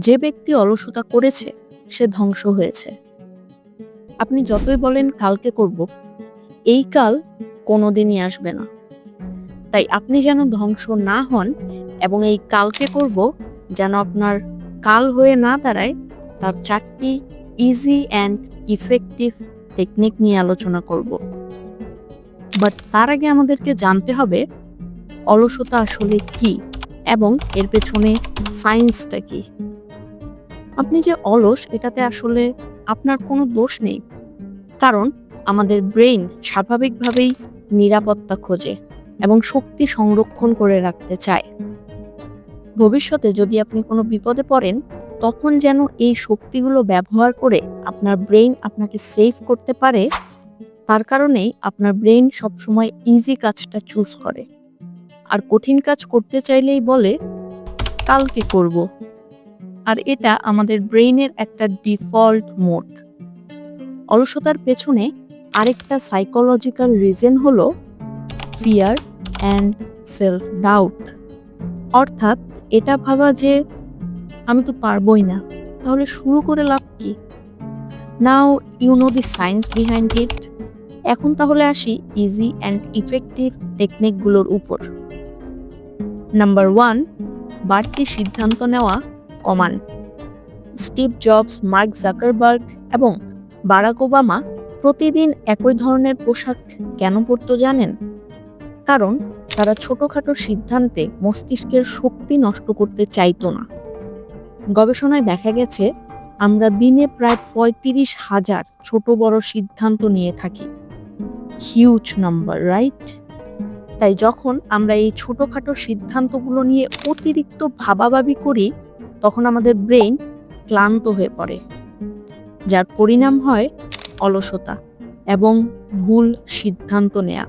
যে ব্যক্তি অলসতা করেছে সে ধ্বংস হয়েছে। আপনি যতই বলেন কালকে করব, এই কাল কোনোদিনই আসবে না। তাই আপনি যেন ধ্বংস না হন এবং এই কালকে করব যেন আপনার কাল হয়ে না দাঁড়ায়, তার 4টি ইজি অ্যান্ড ইফেক্টিভ টেকনিক নিয়ে আলোচনা করব। বাট তার আগে আমাদেরকে জানতে হবে অলসতা আসলে কি এবং এর পেছনে সায়েন্সটা কি। আপনি যে অলস এটাতে আসলে আপনার কোনো দোষ নেই, কারণ আমাদের ব্রেইন স্বাভাবিকভাবেই নিরাপত্তা খোঁজে এবং শক্তি সংরক্ষণ করে রাখতে চায়। ভবিষ্যতে যদি আপনি কোনো বিপদে পড়েন, তখন যেন এই শক্তিগুলো ব্যবহার করে আপনার ব্রেইন আপনাকে সেভ করতে পারে, তার কারণেই আপনার ব্রেইন সবসময় ইজি কাজটা চুজ করে। আর কঠিন কাজ করতে চাইলেই বলে কালকে করব। আর এটা আমাদের ব্রেইনের একটা ডিফল্ট মোড। অলসতার পেছনে আরেকটা সাইকোলজিক্যাল রিজন হলো ফিয়ার অ্যান্ড সেলফ ডাউট। অর্থাৎ এটা ভাবা যে আমি তো পারবই না, তাহলে শুরু করে লাভ কি। Now you know the science behind it. এখন তাহলে আসি ইজি অ্যান্ড ইফেক্টিভ টেকনিকগুলোর উপর। নাম্বার 1, বাড়তি সিদ্ধান্ত নেওয়া কমান। স্টিভ জবস, মার্ক জাকারবার্গ এবং বারাক ওবামা প্রতিদিন একই ধরনের পোশাক কেন পরতো জানেন? কারণ তারা ছোটখাটো সিদ্ধান্তে মস্তিষ্কের শক্তি নষ্ট করতে চাইতো না। গবেষণায় দেখা গেছে আমরা দিনে প্রায় 35,000 ছোট বড় সিদ্ধান্ত নিয়ে থাকি। Huge number, right? তাই যখন আমরা এই ছোটখাটো সিদ্ধান্তগুলো নিয়ে অতিরিক্ত ভাবাভাবি করি, তখন আমাদের ব্রেইন ক্লান্ত হয়ে পড়ে, যার পরিণাম হয় অলসতা এবং ভুল সিদ্ধান্ত নেয়া,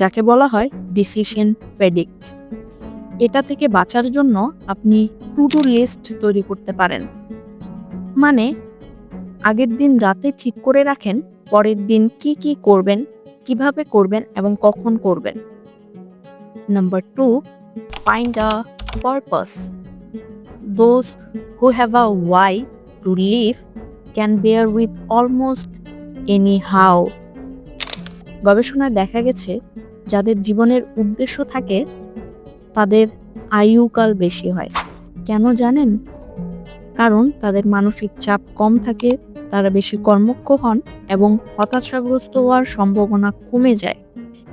যাকে বলা হয় ডিসিশন ফ্যাটিগ। এটা থেকে বাঁচার জন্য আপনি টু ডু লিস্ট তৈরি করতে পারেন। মানে আগের দিন রাতে ঠিক করে রাখেন পরের দিন কি কি করবেন, কিভাবে করবেন এবং কখন করবেন। Number 2, find a purpose. Those who have a why to live can bear with almost any how. গবেষণায় দেখা গেছে যাদের জীবনের উদ্দেশ্য থাকে তাদের আয়ুকাল বেশি হয়। কেন জানেন? কারণ তাদের মানসিক চাপ কম থাকে, তারা বেশি কর্মক্ষ হন এবং হতাশাগ্রস্ত হওয়ার সম্ভাবনা কমে যায়।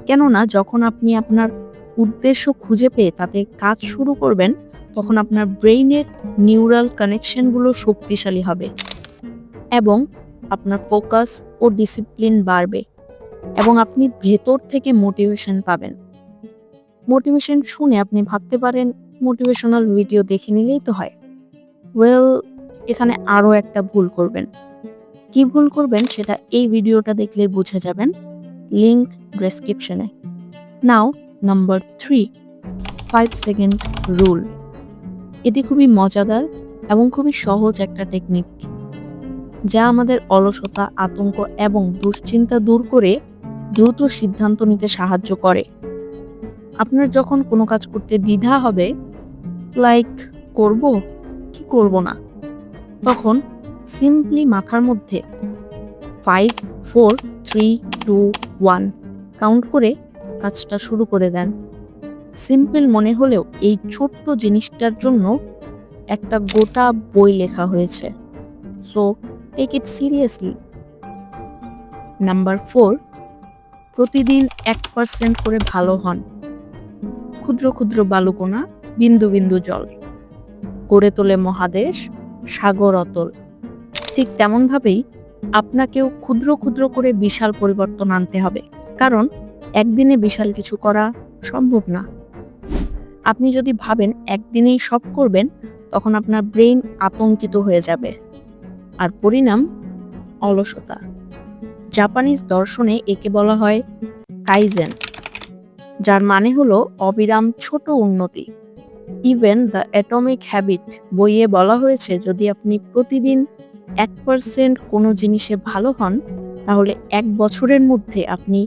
কেননা যখন আপনি আপনার উদ্দেশ্য খুঁজে পেয়ে তাতে কাজ শুরু করবেন, তখন আপনার ব্রেইনের নিউরাল কানেকশনগুলো শক্তিশালী হবে এবং আপনার ফোকাস ও ডিসিপ্লিন বাড়বে এবং আপনি ভেতর থেকে মোটিভেশন পাবেন। মোটিভেশন শুনে আপনি ভাবতে পারেন মোটিভেশনাল ভিডিও দেখে নিলেই তো হয়। ওয়েল, এখানে আরও একটা ভুল করবেন। কি ভুল করবেন সেটা এই ভিডিওটা দেখলেই বুঝে যাবেন। লিংক ডেসক্রিপশনে। নাও নাম্বার 3, 5 সেকেন্ড রুল। এটি খুবই মজাদার এবং খুবই সহজ একটা টেকনিক, যা আমাদের অলসতা, আতঙ্ক এবং দুশ্চিন্তা দূর করে দ্রুত সিদ্ধান্ত নিতে সাহায্য করে। আপনার যখন কোনো কাজ করতে দ্বিধা হবে, লাইক করব কি করব না, তখন সিম্পলি মাথার মধ্যে 5, 4, 3, 2, 1 কাউন্ট করে কাজটা শুরু করে দেন। সিম্পল মনে হলেও এই ছোট্ট জিনিসটার জন্য একটা গোটা বই লেখা হয়েছে। So take it seriously. Number 4, প্রতিদিন 1% করে ভালো হন। ক্ষুদ্র ক্ষুদ্র বালুকণা, বিন্দু বিন্দু জল গড়ে তোলে মহাদেশ, সাগর অতল। ঠিক তেমনভাবেই আপনাকেও ক্ষুদ্র ক্ষুদ্র করে বিশাল পরিবর্তন আনতে হবে, কারণ একদিনে বিশাল কিছু করা সম্ভব না। আপনি যদি ভাবেন একদিনেই সব করবেন, তখন আপনার ব্রেইন আতঙ্কিত হয়ে যাবে আর পরিণাম অলসতা। জাপানিজ দর্শনে একে বলা হয় কাইজেন, যার মানে হলো অবিরাম ছোট উন্নতি। ইভেন দ্য অ্যাটমিক হ্যাবিট বইয়ে বলা হয়েছে যদি আপনি প্রতিদিন 1% কোনো জিনিসে ভালো হন, তাহলে 1 বছরের মধ্যে আপনি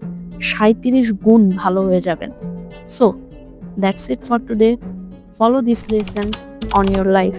37 গুণ ভালো হয়ে যাবেন। So that's it for today. Follow this lesson on your life.